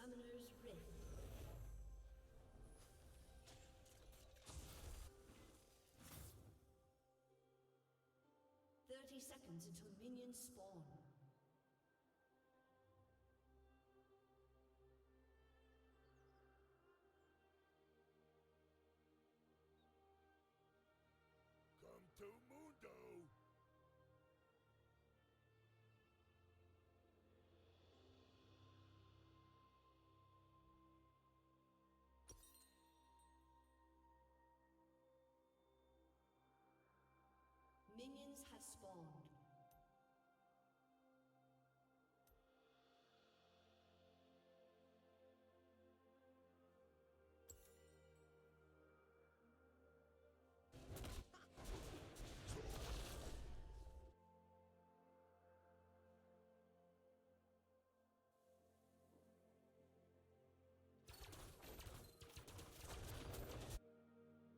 Summoner's Rift. Seconds until minions spawn. Come to Mundo! Minions have spawned.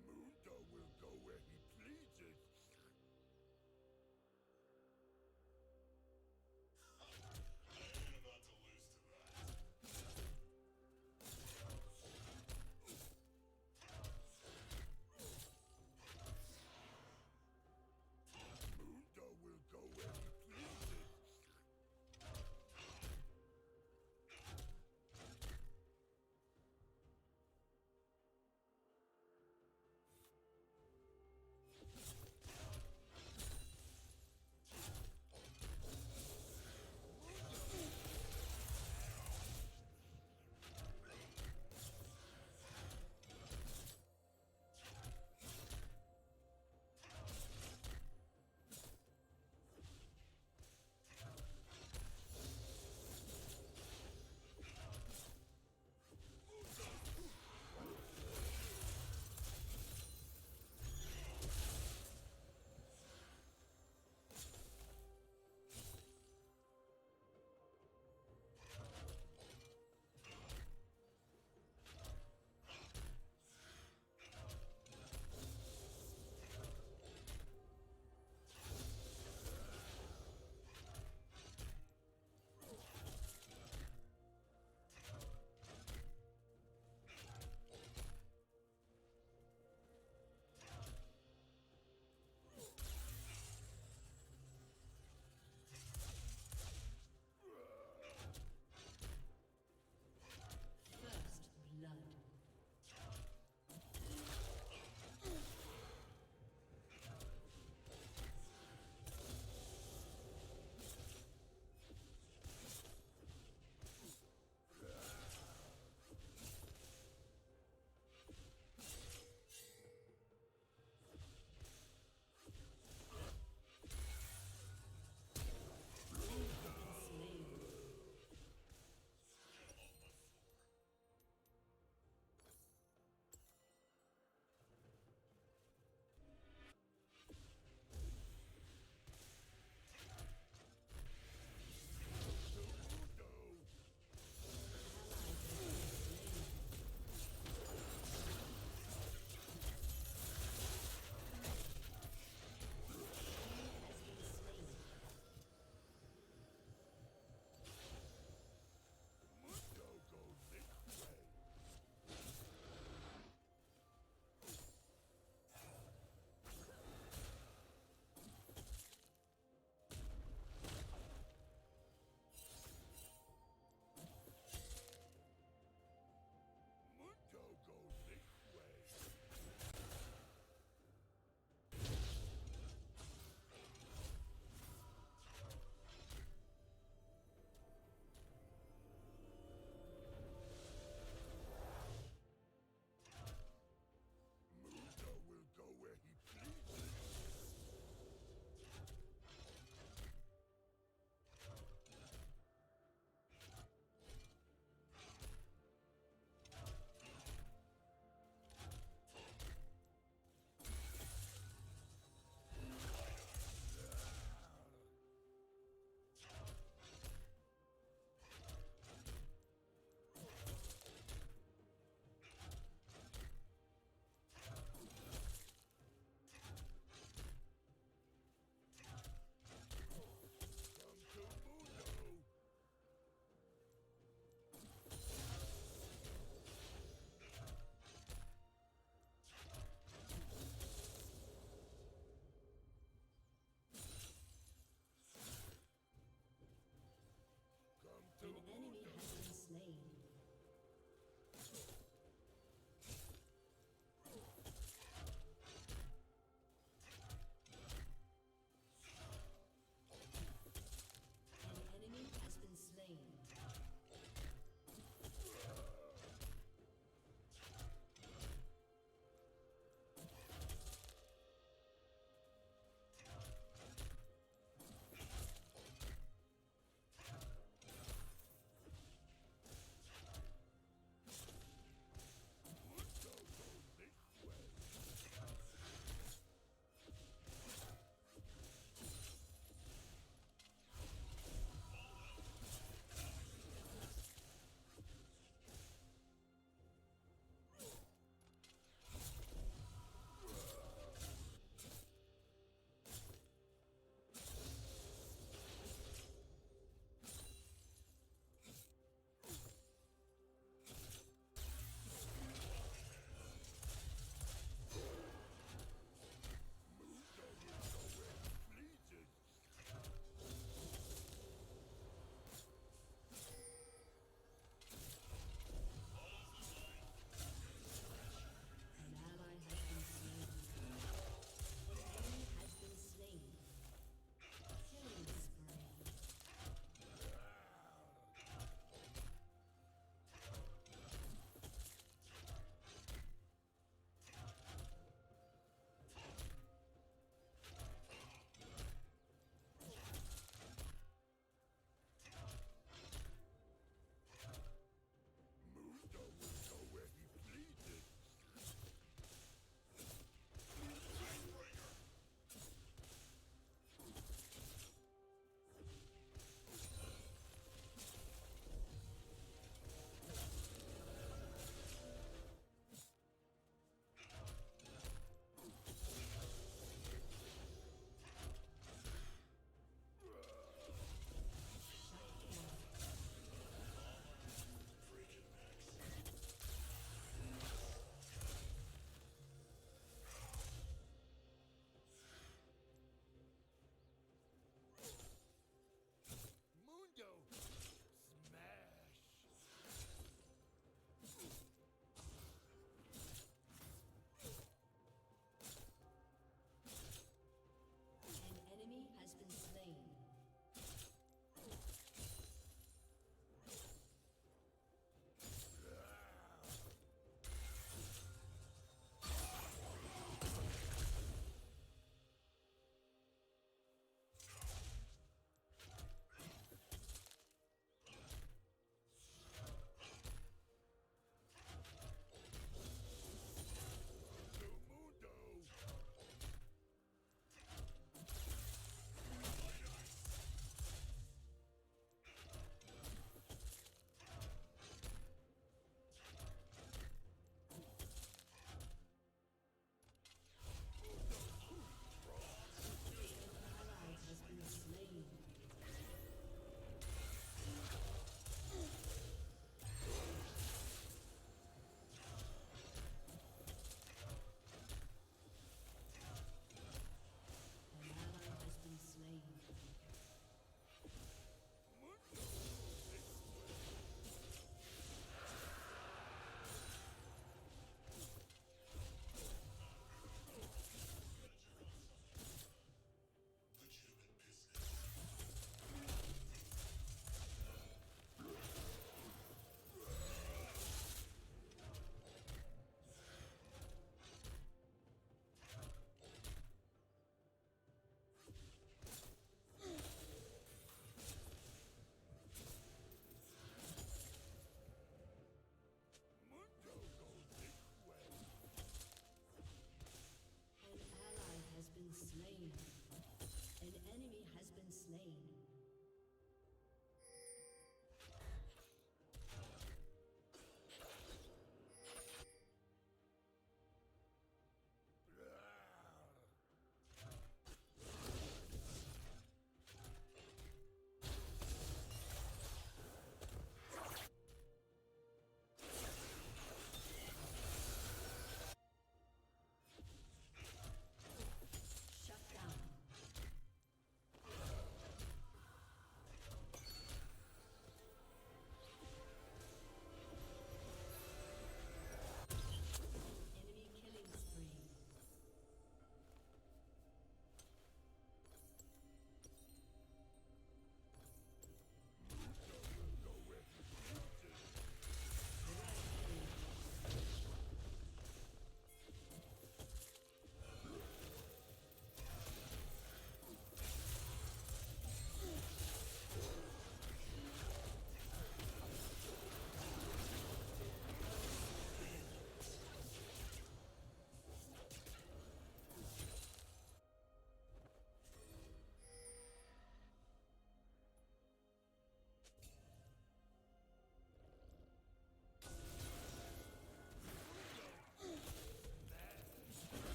Mundo will go where he pleases.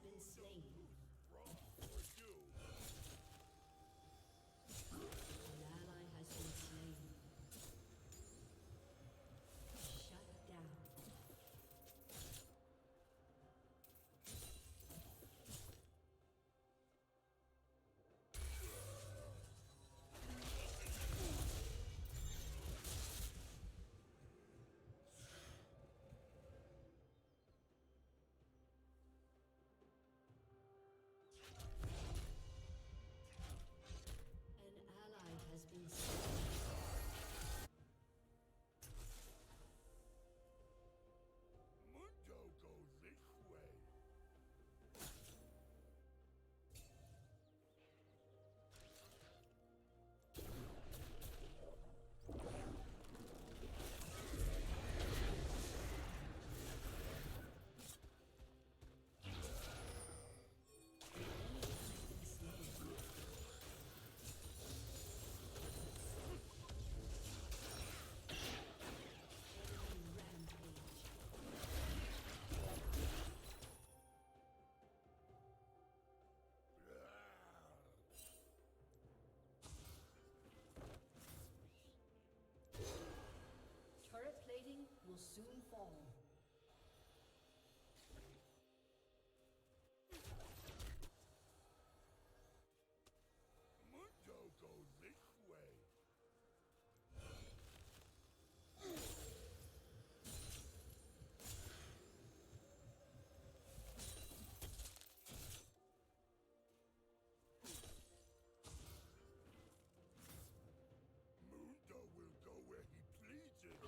been slain. Wrong for you. An ally has been slain. Shut down. An ally has been slain. Mundo goes this way. Turret plating will soon fall. Mundo goes this way. Mundo will go where he pleases.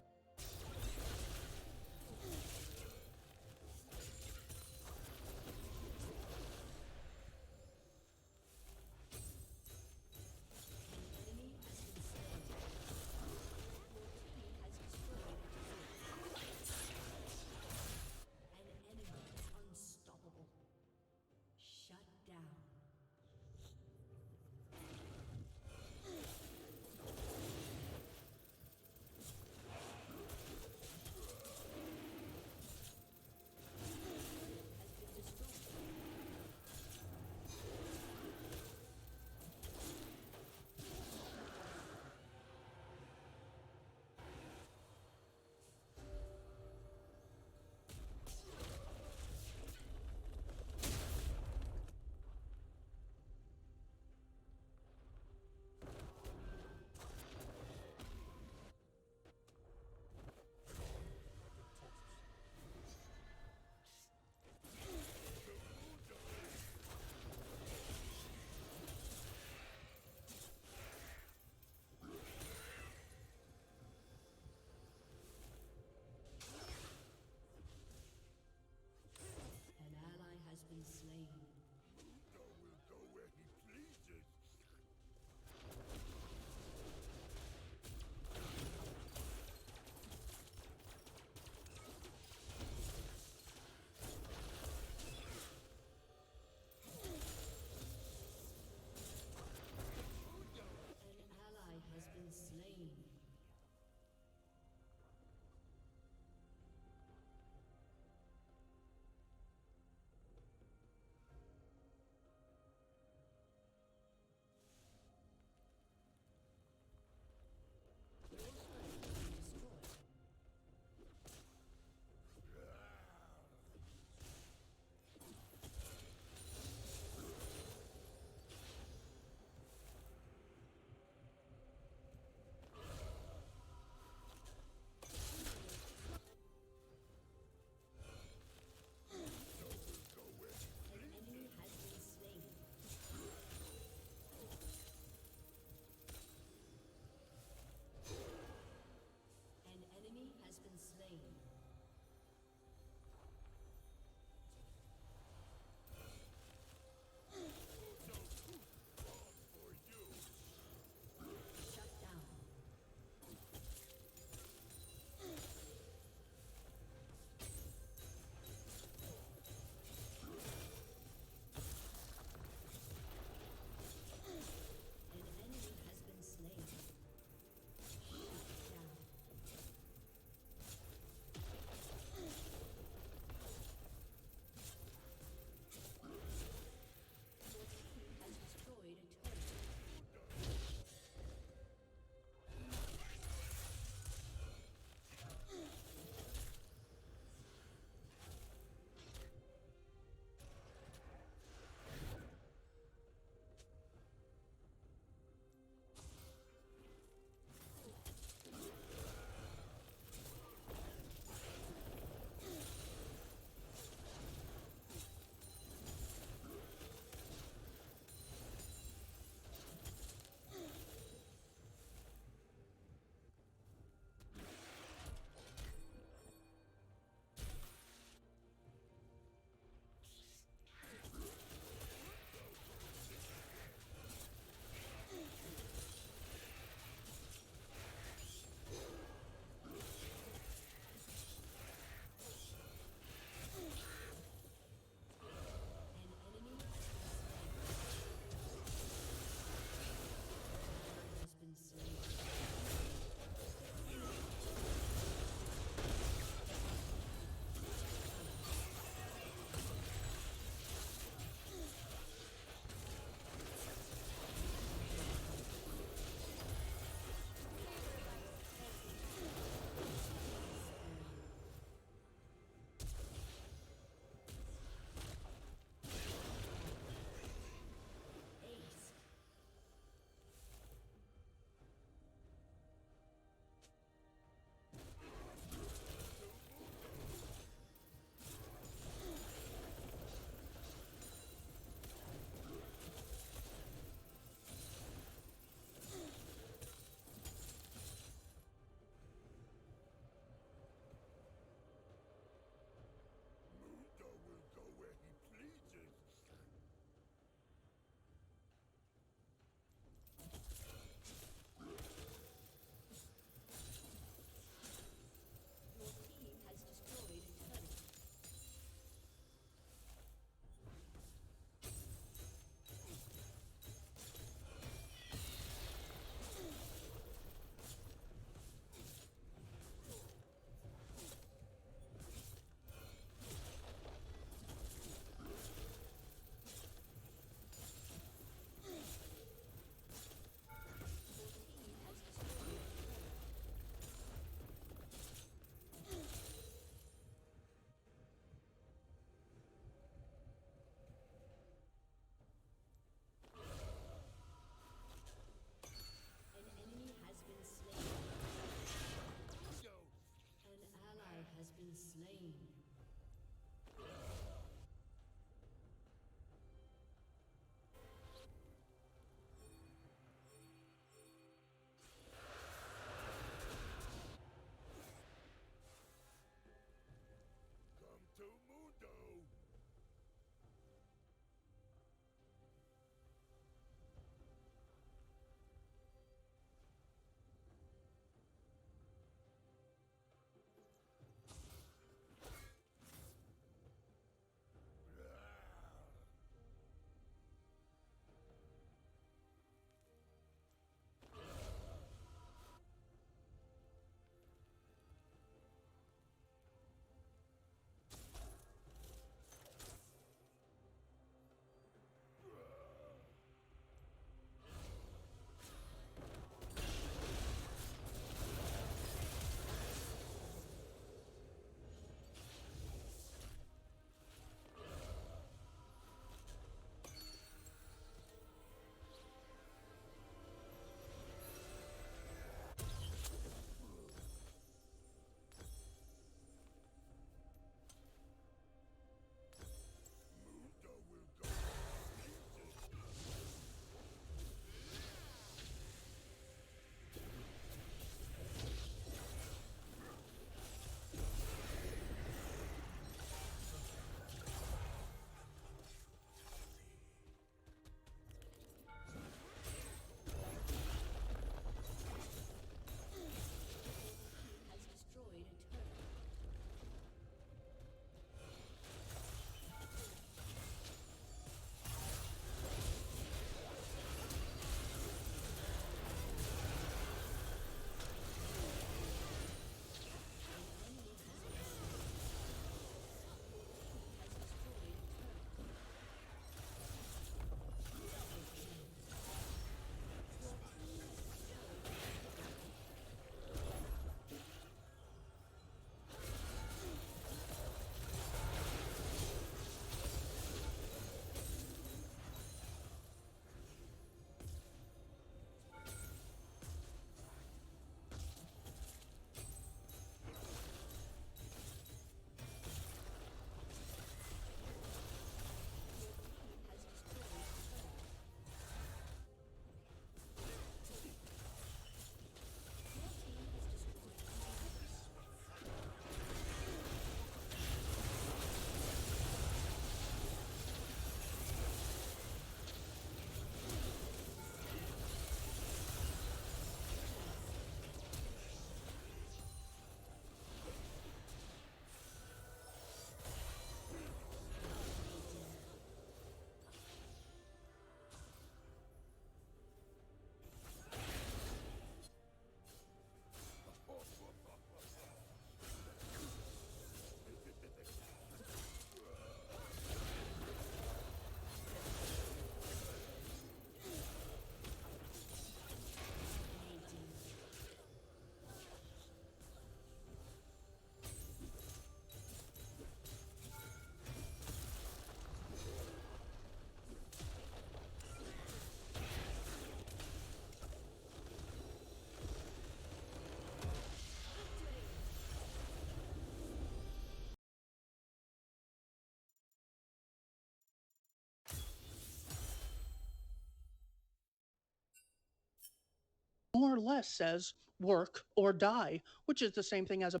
more or less says work or die, which is the same thing as a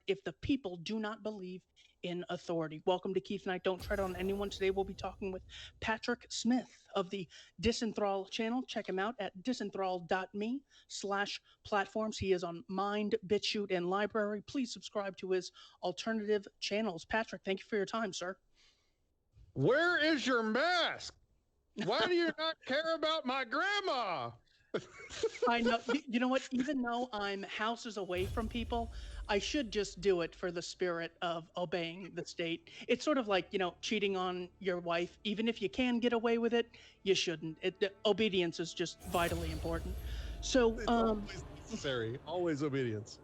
if the people do not believe in authority. Welcome to Keith Knight. Don't tread on anyone. Today we'll be talking with Patrick Smith of the Disenthrall channel. Check him out at disenthrall.me/platforms. He is on Mind, BitChute, and Library. Please subscribe to his alternative channels. Patrick, thank you for your time, sir. Where is your mask? Why do you not care about my grandma? I know. You know what? Even though I'm houses away from people, I should just do it for the spirit of obeying the state. It's sort of like, cheating on your wife. Even if you can get away with it, you shouldn't. Obedience is just vitally important. So, It's always necessary. Always obedience.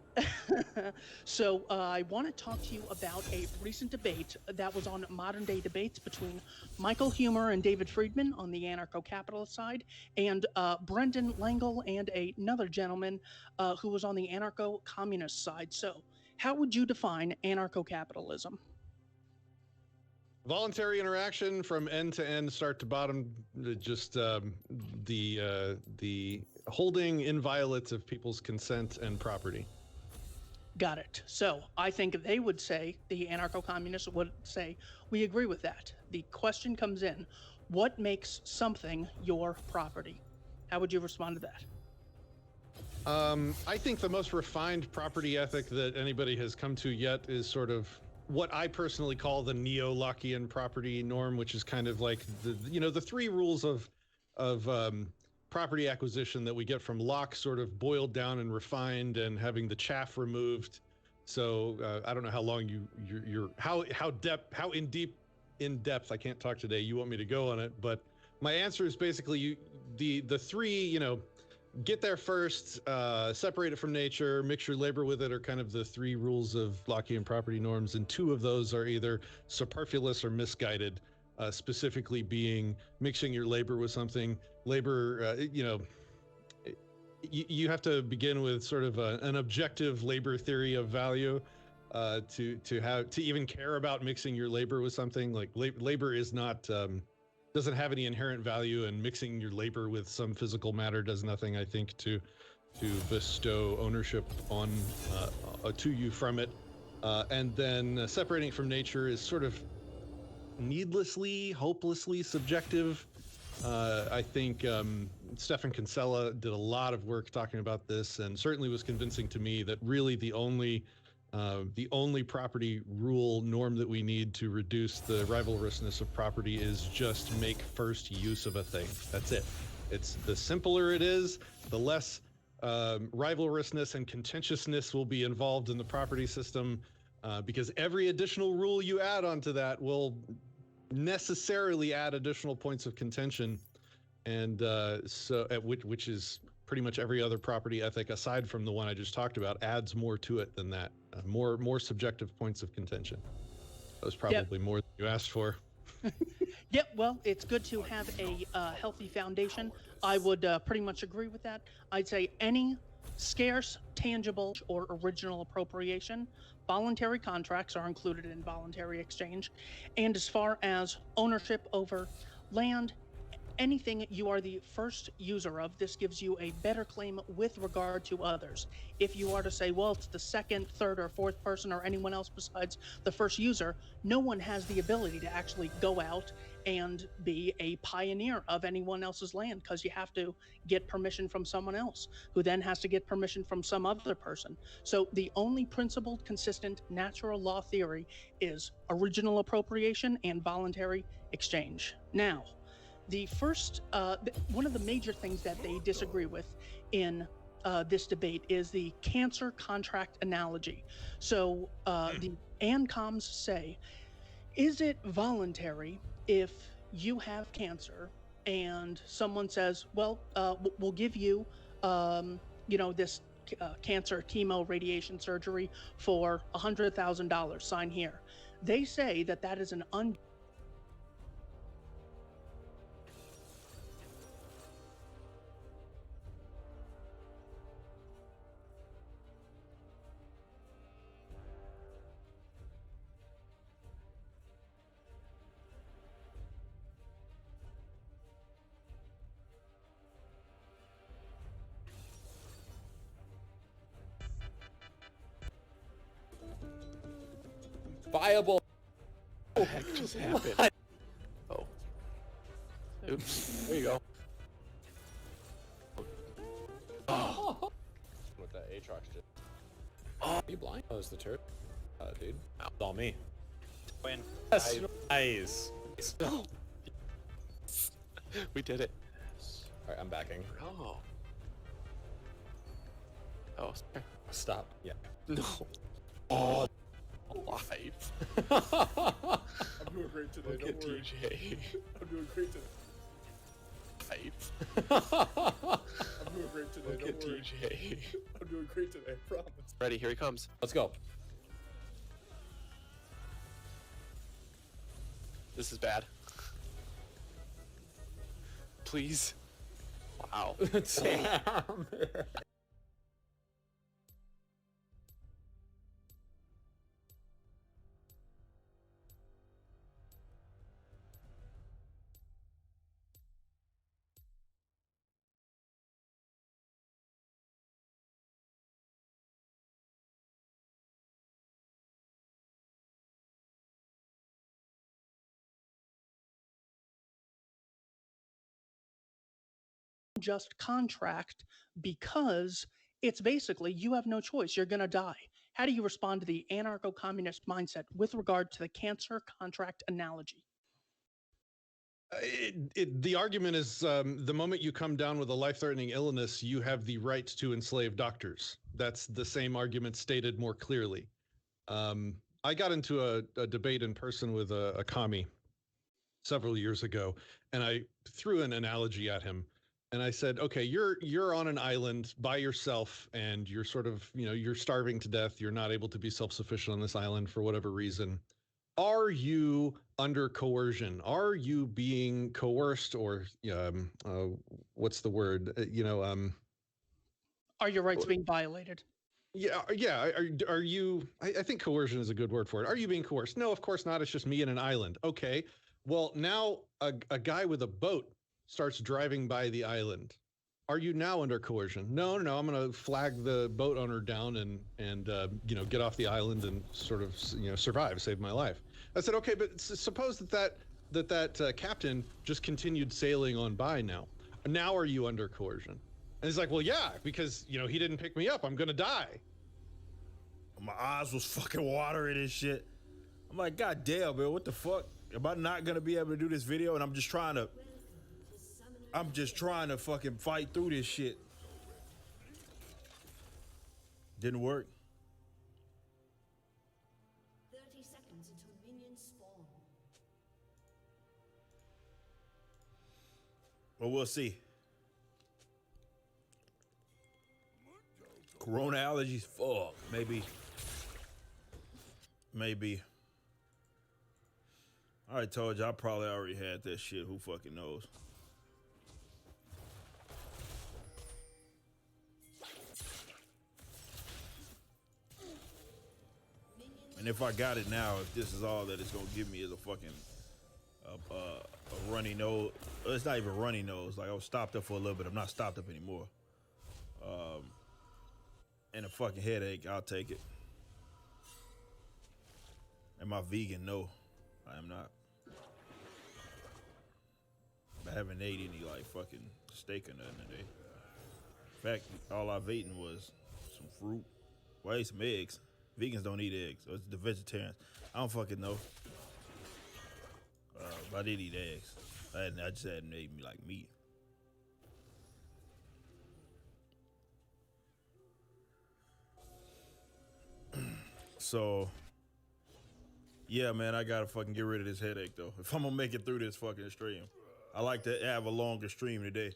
So I want to talk to you about a recent debate that was on Modern Day Debates between Michael Humer and David Friedman on the anarcho-capitalist side, and Brendan Langle and another gentleman who was on the anarcho-communist side. So how would you define anarcho-capitalism? Voluntary interaction from end to end, start to bottom, just the holding inviolate of people's consent and property. Got it. So I think they would say, the anarcho-communists would say, we agree with that. The question comes in, what makes something your property? How would you respond to that? I think the most refined property ethic that anybody has come to yet is sort of what I personally call the neo-Lockean property norm, which is kind of like the three rules of property acquisition that we get from Locke, sort of boiled down and refined and having the chaff removed. So I don't know how long how in depth I can't talk today. You want me to go on it, but my answer is basically the three, get there first, separate it from nature, mix your labor with it, are kind of the three rules of Lockean property norms, and two of those are either superfluous or misguided. Specifically being mixing your labor with something. Labor, you have to begin with sort of an objective labor theory of value to even care about mixing your labor with something. Like labor is not doesn't have any inherent value, and mixing your labor with some physical matter does nothing, I think, to bestow ownership on to you from it. And then separating from nature is sort of needlessly, hopelessly subjective. I think Stefan Kinsella did a lot of work talking about this, and certainly was convincing to me that really the only property rule norm that we need to reduce the rivalrousness of property is just make first use of a thing. That's it. It's the simpler it is, the less rivalrousness and contentiousness will be involved in the property system, because every additional rule you add onto that will necessarily add additional points of contention, and which is pretty much every other property ethic aside from the one I just talked about adds more to it than that. More subjective points of contention. That was probably more than you asked for. Yep, well, it's good to have a healthy foundation. I would pretty much agree with that. I'd say any scarce, tangible, or original appropriation, voluntary contracts are included in voluntary exchange. And as far as ownership over land, anything you are the first user of, this gives you a better claim with regard to others. If you are to say, well, it's the second, third, or fourth person or anyone else besides the first user, no one has the ability to actually go out and be a pioneer of anyone else's land, because you have to get permission from someone else, who then has to get permission from some other person. So the only principled, consistent, natural law theory is original appropriation and voluntary exchange. Now, the first, one of the major things that they disagree with in this debate is the cancer contract analogy. So the ANCOMs say, is it voluntary if you have cancer and someone says, well, we'll give you, this cancer chemo radiation surgery for $100,000, sign here. They say that that is an Viable. What the heck just happened? Oh. Oops. There you go. Oh. With that Aatrox just. Oh, are you blind? Oh, it's the turret. Dude. It's all me. Win. Yes. Nice. No. We did it. Alright, I'm backing. Oh. Oh, sorry. Stop. Yeah. No. Oh. Alive. I'm doing great today. Look Don't at worry. DJ. I'm doing great today. I'm doing great today. Look Don't at worry. DJ. I'm doing great today. I promise. Ready, here he comes. Let's go. This is bad. Please. Wow. Damn. Just contract because it's basically you have no choice. You're going to die. How do you respond to the anarcho-communist mindset with regard to the cancer contract analogy? The argument is the moment you come down with a life-threatening illness, you have the right to enslave doctors. That's the same argument stated more clearly. I got into a debate in person with a commie several years ago, and I threw an analogy at him. And I said, okay, you're on an island by yourself, and you're sort of, you're starving to death. You're not able to be self-sufficient on this island for whatever reason. Are you under coercion? Are you being coerced, or what's the word? Are your rights being violated? Yeah. Are you? I think coercion is a good word for it. Are you being coerced? No, of course not. It's just me and an island. Okay. Well, now a guy with a boat starts driving by the island. Are you now under coercion? No. I'm going to flag the boat owner down and get off the island and sort of survive, save my life. I said, okay, but suppose that captain just continued sailing on by now. Now are you under coercion? And he's like, well, yeah, because he didn't pick me up. I'm going to die. My eyes was fucking watering and shit. I'm like, God damn, man, what the fuck? Am I not going to be able to do this video? And I'm just trying to fucking fight through this shit. Didn't work. 30 seconds until minions spawn. Well, we'll see. Corona allergies, fuck, maybe. I already told you I probably already had that shit. Who fucking knows? And if I got it now, if this is all that it's gonna give me is a fucking a runny nose. It's not even runny nose. Like I was stopped up for a little bit. I'm not stopped up anymore. And a fucking headache, I'll take it. Am I vegan? No, I am not. I haven't ate any like fucking steak or nothing today. In fact, all I've eaten was some fruit. Well, I ate some eggs. Vegans don't eat eggs. So it's the vegetarians. I don't fucking know. But I did eat eggs. I just hadn't ate me like meat. So, yeah, man, I gotta fucking get rid of this headache though. If I'm gonna make it through this fucking stream, I like to have a longer stream today.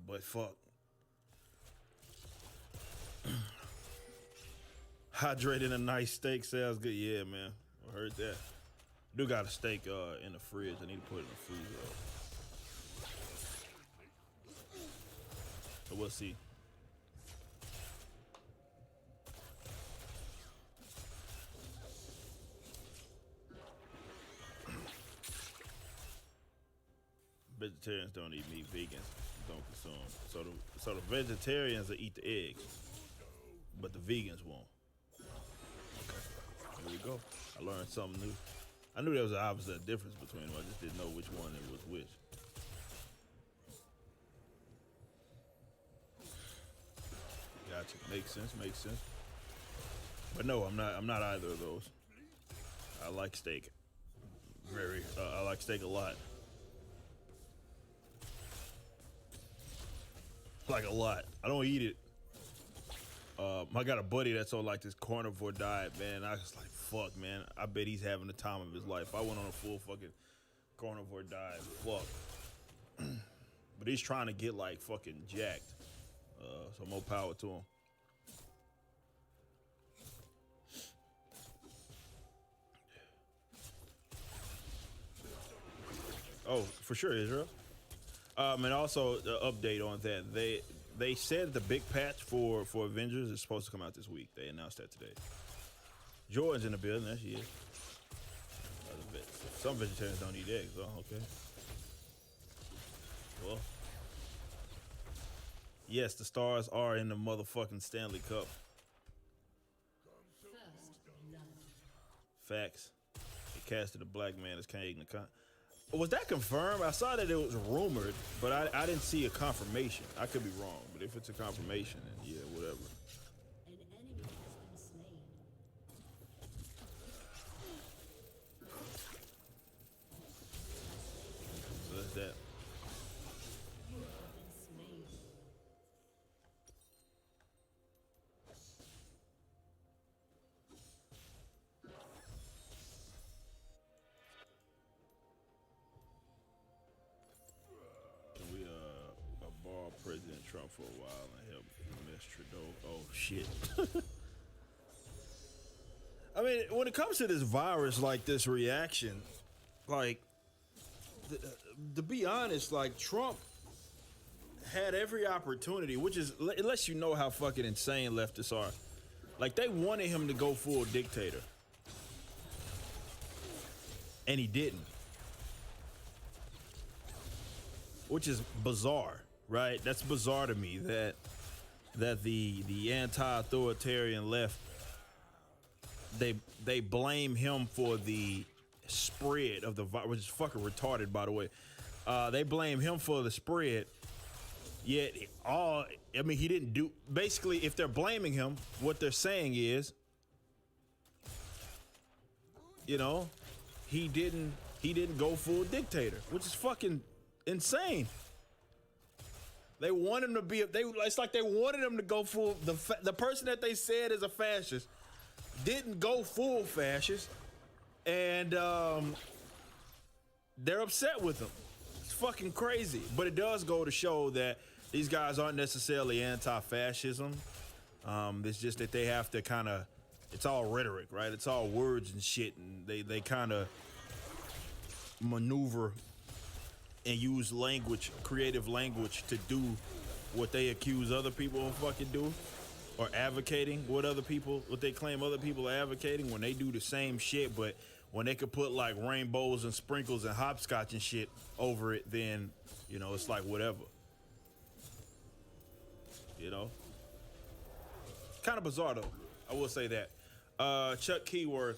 But fuck. Hydrating a nice steak sounds good. Yeah, man. I heard that. I do got a steak in the fridge. I need to put it in the freezer. So we'll see. Vegetarians don't eat meat. Vegans don't consume. So the vegetarians will eat the eggs, but the vegans won't. Here we go. I learned something new. I knew there was an opposite difference between them. I just didn't know which one it was which. Gotcha. Makes sense. Makes sense. But no, I'm not either of those. I like steak. I like steak a lot. Like a lot. I don't eat it. I got a buddy that's on like this carnivore diet, man. I was like, fuck, man. I bet he's having the time of his life. I went on a full fucking carnivore diet. Fuck. But he's trying to get like fucking jacked. So more power to him. Oh, for sure, Israel. And also the update on that. They said the big patch for Avengers is supposed to come out this week. They announced that today. Jordan's in the building. There she is. Some vegetarians don't eat eggs. Oh, okay. Well, yes, the stars are in the motherfucking Stanley Cup. First blood. Facts. They casted a black man as King of the Con. Was that confirmed? I saw that it was rumored, but I didn't see a confirmation. I could be wrong, but if it's a confirmation, then yeah, whatever. An enemy has been slain. So that's that. You have been slain. Can we bar President Trump for a while and help Miss Trudeau? Oh shit. I mean, when it comes to this virus, like this reaction, like to be honest, like Trump had every opportunity, which is it lets you know how fucking insane leftists are. Like they wanted him to go full dictator, and he didn't. Which is bizarre, right? That's bizarre to me that the anti-authoritarian left they blame him for the spread of the virus, which is fucking retarded, by the way. They blame him for the spread, yet he didn't do. Basically, if they're blaming him, what they're saying is, he didn't go full dictator, which is fucking insane. They want him to be. It's like they wanted him to go full. The person that they said is a fascist didn't go full fascist, and they're upset with him. It's fucking crazy. But it does go to show that these guys aren't necessarily anti-fascism. It's just that they have to kind of. It's all rhetoric, right? It's all words and shit, and they kind of maneuver and use language, creative language, to do what they accuse other people of fucking do, or advocating what they claim other people are advocating, when they do the same shit, but when they could put like rainbows and sprinkles and hopscotch and shit over it, then, it's like whatever. Kind of bizarre though, I will say that. Chuck Keyworth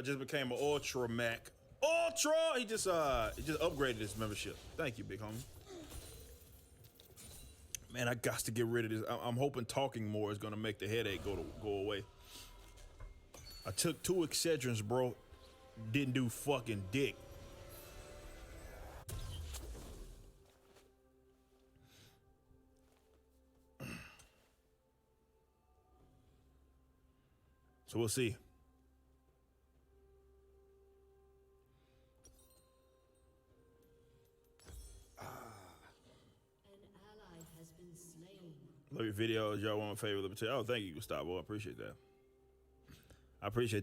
just became an Ultra Mac. Ultra! He just upgraded his membership. Thank you, big homie. Man, I got to get rid of this. I'm hoping talking more is gonna make the headache go away. I took 2 Excedrins, bro. Didn't do fucking dick. So we'll see. Love your videos. Y'all want my favorite libertarian. Oh, thank you, Gustavo. I appreciate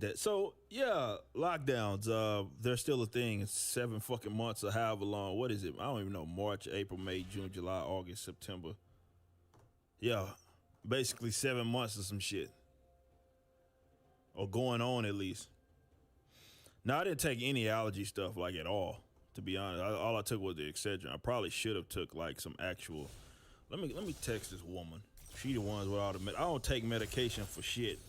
that. So, yeah, lockdowns. They're still a thing. It's 7 fucking months or however long. What is it? I don't even know. March, April, May, June, July, August, September. Yeah, basically 7 months or some shit. Or going on at least. Now, I didn't take any allergy stuff like at all, to be honest. All I took was the Excedrin. I probably should have took like some actual... Let me text this woman. She the ones with all the I don't take medication for shit.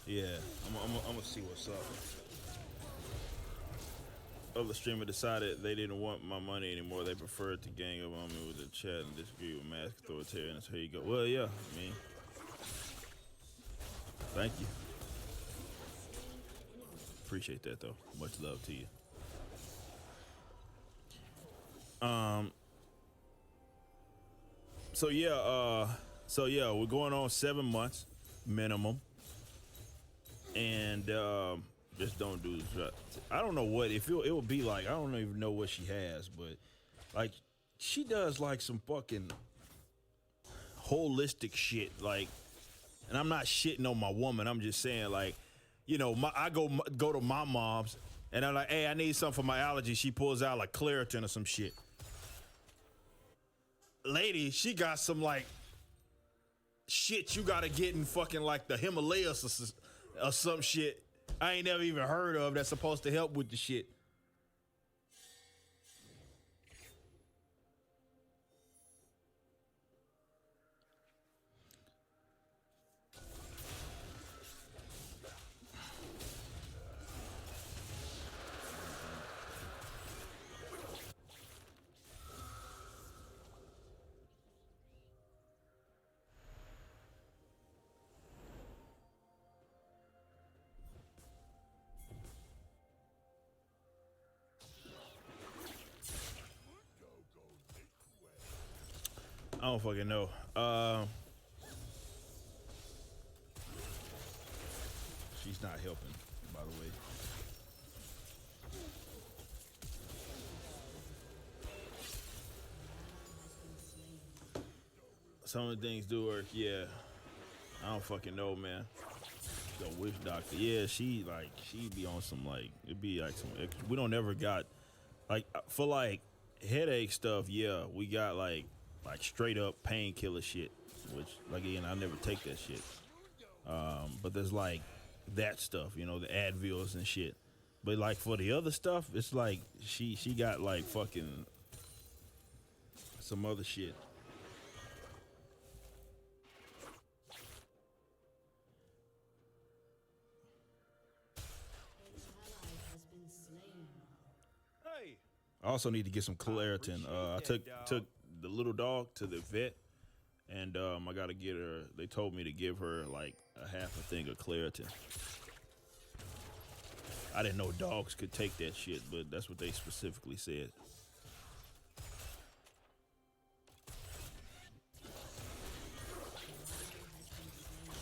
Yeah, I'm gonna see what's up. Other streamer decided they didn't want my money anymore. They preferred to gang up on me with the chat and disagree with mass authoritarians. Here you go. Well, yeah, I mean, thank you. Appreciate that though. Much love to you. So yeah, we're going on 7 months minimum, and just don't do this. I don't know what it would be like. I don't even know what she has, but like she does like some fucking holistic shit. Like, and I'm not shitting on my woman. I'm just saying, like, you know, I go to my mom's and I'm like, hey, I need something for my allergy. She pulls out like Claritin or some shit. Lady, she got some like shit you gotta get in fucking like the Himalayas or some shit I ain't never even heard of that's supposed to help with the shit. I don't fucking know. She's not helping, by the way. Some of the things do work, yeah. I don't fucking know, man. The witch doctor, yeah, she be on some like, it be like some, we don't ever got, like, for like headache stuff, yeah, we got like straight up painkiller shit, which, like, again, I never take that shit. But there's like that stuff, you know, the Advils and shit. But like for the other stuff, it's like she got like fucking some other shit. Hey. I also need to get some Claritin. I took the little dog to the vet, and I gotta get her. They told me to give her like a half a thing of Claritin. I didn't know dogs could take that shit, but that's what they specifically said.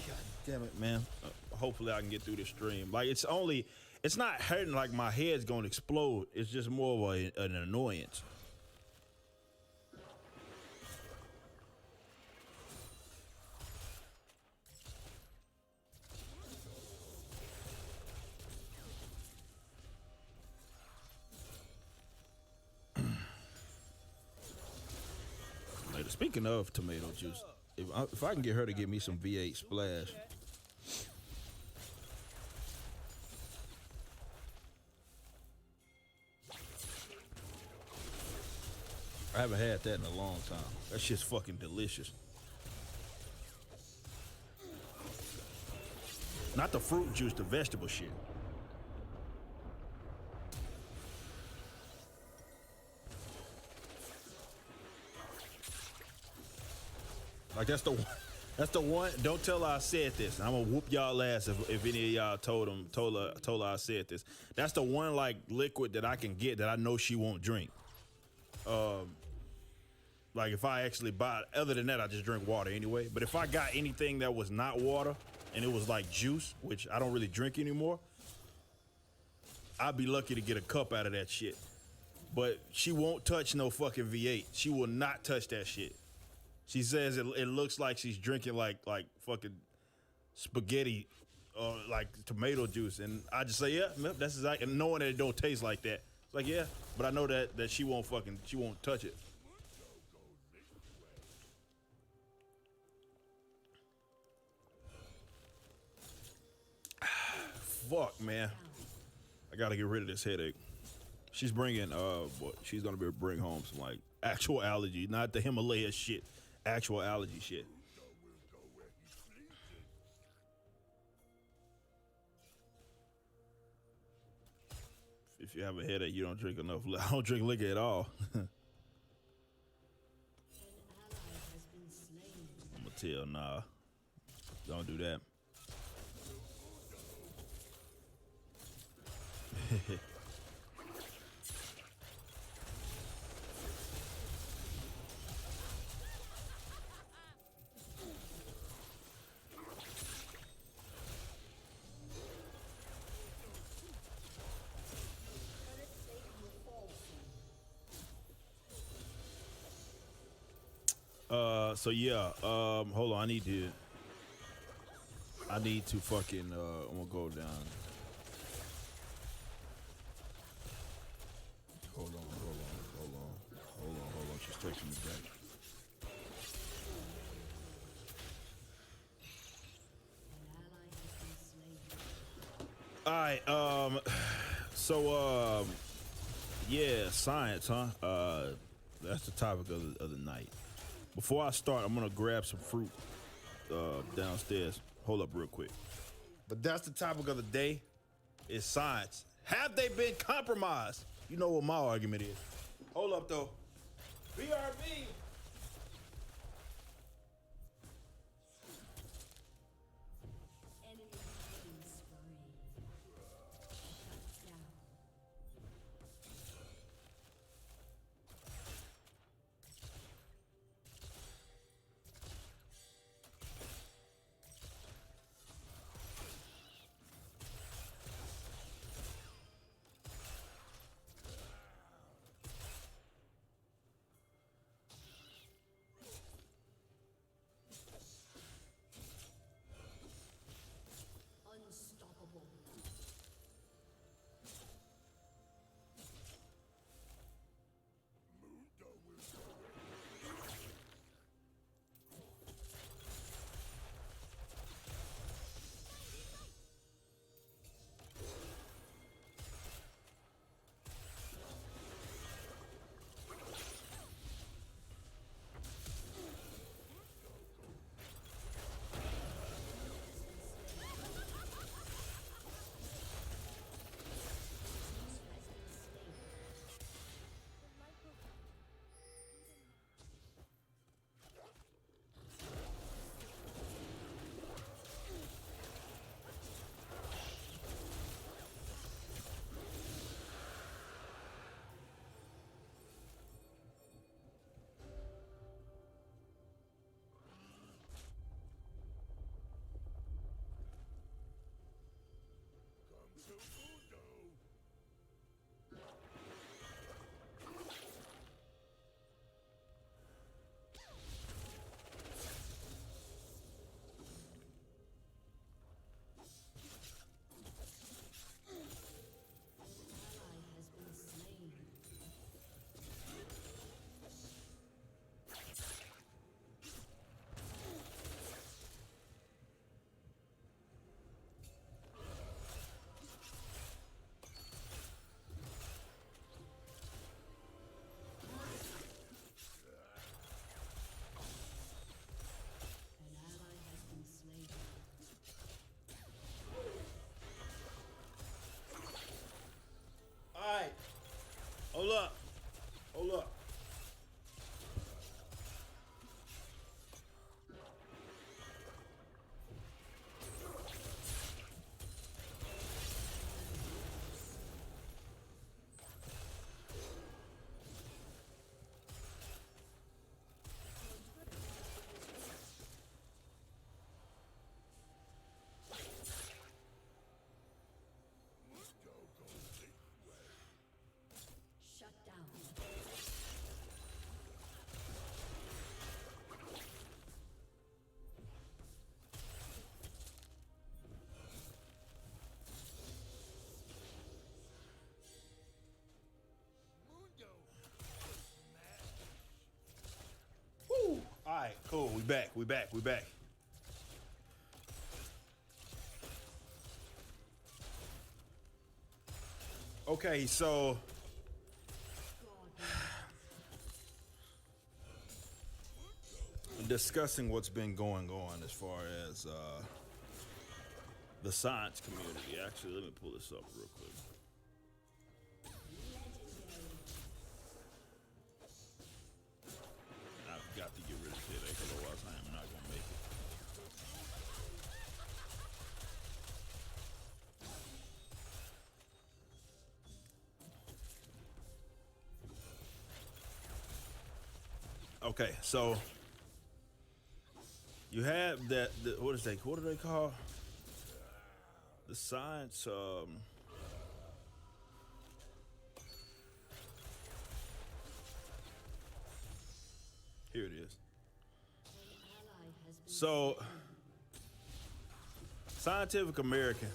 God damn it, man. Hopefully I can get through this stream. Like, it's not hurting like my head's gonna explode. It's just more of an annoyance. Speaking of tomato juice, if I can get her to give me some V8 Splash. I haven't had that in a long time. That shit's fucking delicious. Not the fruit juice, the vegetable shit. Like, that's the one. Don't tell her I said this. I'm gonna whoop y'all ass if any of y'all told her I said this. That's the one like liquid that I can get that I know she won't drink. Like if I actually buy it, other than that, I just drink water anyway. But if I got anything that was not water and it was like juice, which I don't really drink anymore, I'd be lucky to get a cup out of that shit. But she won't touch no fucking V8. She will not touch that shit. She says it looks like she's drinking like fucking spaghetti or like tomato juice. And I just say, yeah, that's exactly, and knowing that it don't taste like that. It's like, yeah, but I know that she won't touch it. Fuck, man. I gotta get rid of this headache. She's bringing, she's gonna be able to bring home some like actual allergy, not the Himalaya shit. Actual allergy shit. if you have a headache, you don't drink enough. I don't drink liquor at all. An ally has been slain. I'm gonna tell, nah, don't do that. So yeah, hold on, I need to fucking, I'm gonna go down. Hold on. She's taking me back. An ally has been slain. All right, yeah, science, huh? That's the topic of the night. Before I start, I'm gonna grab some fruit downstairs. Hold up real quick. But that's the topic of the day, is science. Have they been compromised? You know what my argument is. Hold up though. BRB. Enemy killing spree. Shut down. Unstoppable. Ally has been slain. An ally has been slain. All right. Hold up. Shut down. Woo. All right, cool. We back. Okay, so discussing what's been going on as far as the science community. Actually, let me pull this up real quick. Okay, so you have that. What do they call the science? Here it is. So, Scientific American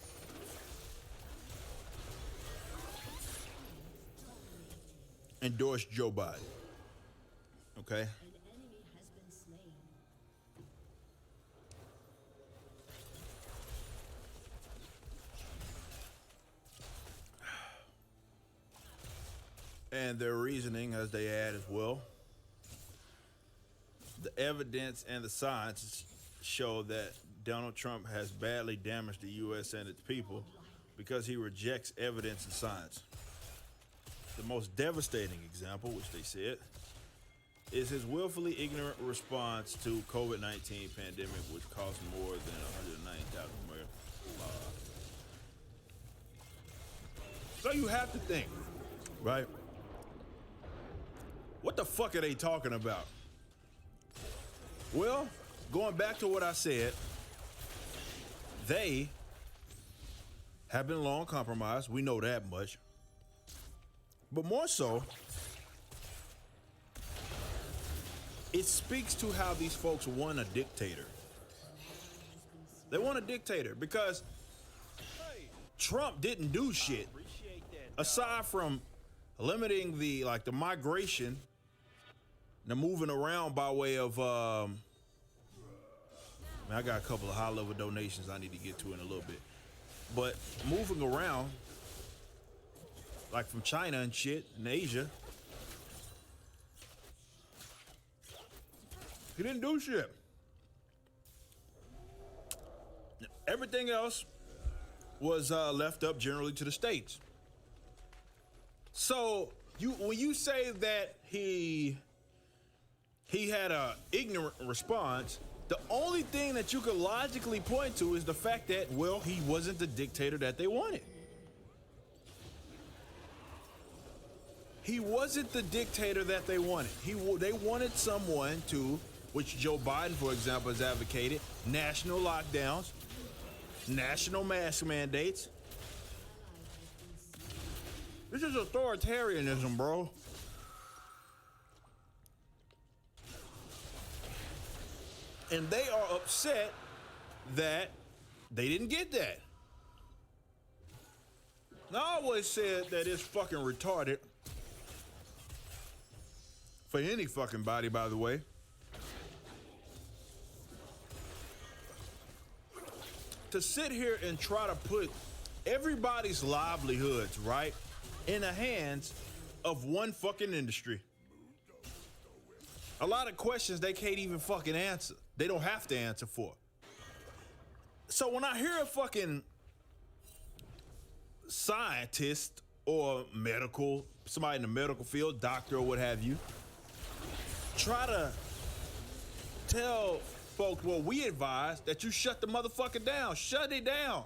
endorsed Joe Biden. Okay. An enemy has been slain. And their reasoning, as they add as well, the evidence and the science show that Donald Trump has badly damaged the U.S. and its people because he rejects evidence and science. The most devastating example, which they said, is his willfully ignorant response to COVID-19 pandemic, which cost more than 190,000 Americans. So you have to think, right? What the fuck are they talking about? Well, going back to what I said, they have been long compromised. We know that much. But more so, it speaks to how these folks want a dictator. They want a dictator because Trump didn't do shit aside from limiting the migration, the moving around by way of I got a couple of high-level donations I need to get to in a little bit. But moving around, like from China and shit, and Asia, he didn't do shit. Everything else was left up generally to the states. So when you say that he had an ignorant response, the only thing that you could logically point to is the fact that, well, he wasn't the dictator that they wanted. He wasn't the dictator that they wanted. They wanted someone to, which Joe Biden, for example, has advocated, national lockdowns, national mask mandates. This is authoritarianism, bro. And they are upset that they didn't get that. Now, I always said that it's fucking retarded for any fucking body, by the way, to sit here and try to put everybody's livelihoods, right, in the hands of one fucking industry. A lot of questions they can't even fucking answer. They don't have to answer for. So when I hear a fucking scientist or somebody in the medical field, doctor or what have you, try to tell folks, well, we advise that you shut the motherfucker down. Shut it down.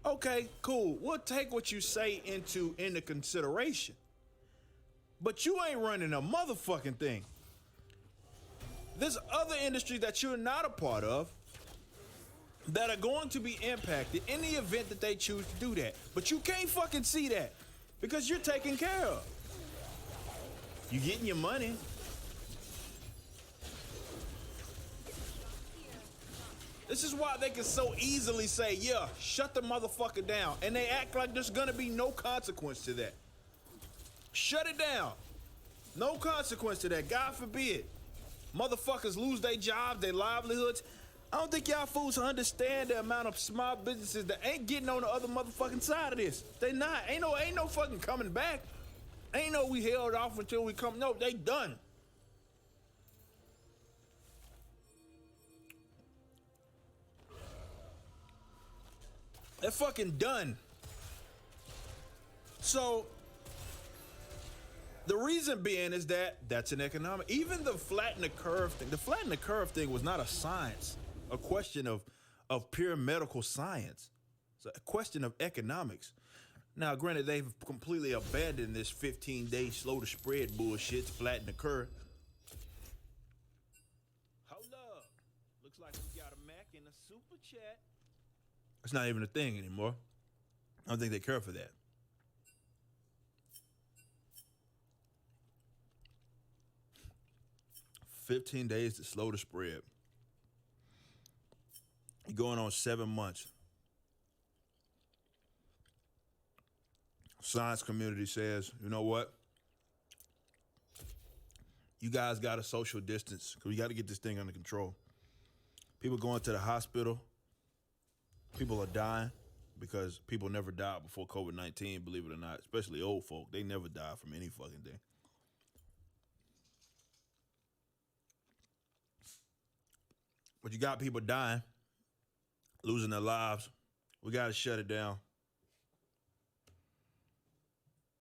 Okay, cool. We'll take what you say into consideration. But you ain't running a motherfucking thing. There's other industries that you're not a part of that are going to be impacted in the event that they choose to do that. But you can't fucking see that because you're taken care of. You're getting your money. This is why they can so easily say, yeah, shut the motherfucker down. And they act like there's gonna be no consequence to that. Shut it down. No consequence to that. God forbid. Motherfuckers lose their jobs, their livelihoods. I don't think y'all fools understand the amount of small businesses that ain't getting on the other motherfucking side of this. They not. Ain't no fucking coming back. Ain't no we held off until we come. No, they done. They're fucking done. So the reason being is that that's an economic, even the flatten the curve thing. The flatten the curve thing was not a science, a question of pure medical science. It's a question of economics. Now, granted, they've completely abandoned this 15-day slow to spread bullshit to flatten the curve. got a Mac in a super chat. It's not even a thing anymore. I don't think they care for that. "15 days to slow the spread." You're going on 7 months. Science community says, you know what? You guys got to social distance because we got to get this thing under control. People going to the hospital. People are dying because people never died before COVID-19, believe it or not, especially old folk. They never die from any fucking thing. But you got people dying, losing their lives. We got to shut it down.